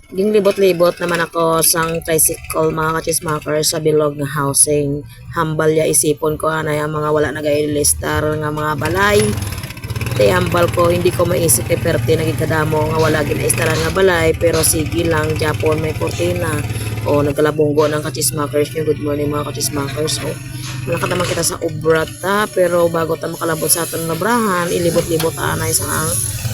Ginlibot-libot naman ako sang tricycle mga kachismaker sa bilog nga housing. Hambal ya isipon ko anay ang mga wala nag-listar nga mga balay. Tay hambal ko hindi ko maisip kay perte naging kadamo nga wala ginaistaran nga balay pero sige lang Japon may kortina. O nagkalabunggo ng kachismakers nyo. Good morning mga kachismakers. O malakat naman kita sa ubrata pero bago ta makalabot sa aton nabrahan ilibot-libot anay sa ang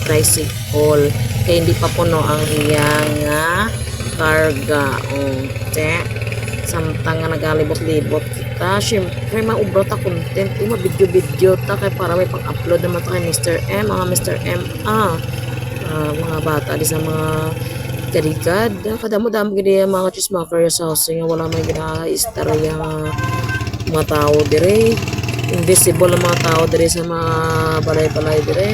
tricycle kaya hindi pa puno ang iyang nga karga o samtang nga nagalibot-libot kita syempre maubra ta content video-video ta kay para may pang-upload naman ta kay Mr. M mga Mr. M mga bata di sa mga karikad kadamo-damo gini mga chismoker sa housing nga wala may gina-istorya mga tao dire invisible ang mga tao dire sa mga balay-balay dire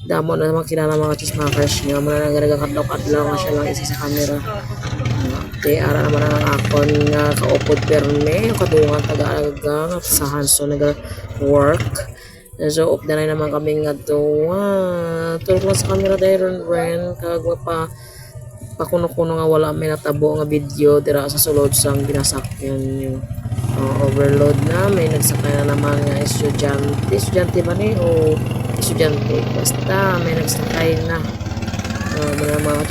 damo na naman kilala mga chismakers nyo muna nagagakadlaw-kadlaw nga siya lang isa sa camera kaya ara naman ang akon nga kaupod perme kadungan taga-aga nga sa Hanso nag-work so up na naman kami nga tulog lang sa camera dahil ren kagwa pa pakuno-kuno nga wala may natabo nga video dira sa sulod sang ginasakyan nyo overload na may nagsakay na naman nga estudyante ba ni o estudyante basta may nagsakay na mga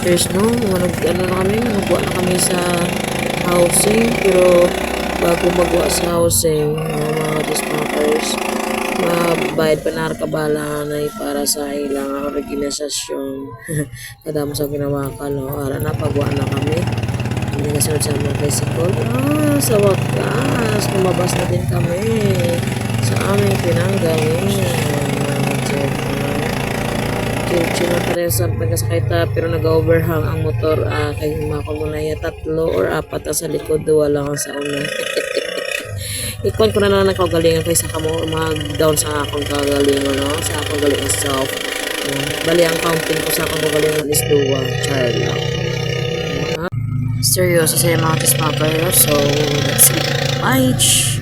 there's no ano na kami nagwa na kami sa housing pero bago magwa sa housing mga dispatchers mabayad pa na kabala na para sa ilang organisasyon kadamo sa ginawa ka ara na pagwa na kami hindi na sunod sa mga tricycle sa wakas lumabas na din kami sa aming pinanggalingan chill na tayo sa pagkasakay ta pero nag-overhang ang motor kay humakon mo na tatlo or apat sa likod wala lang sa una ikon ko na lang nakagalingan kay sa kamo mag-down sa akong kagalingan sa akong galingan self bali ang counting ko sa akong kagalingan is 2 char lang seryoso sa mga kismapper so that's it bye.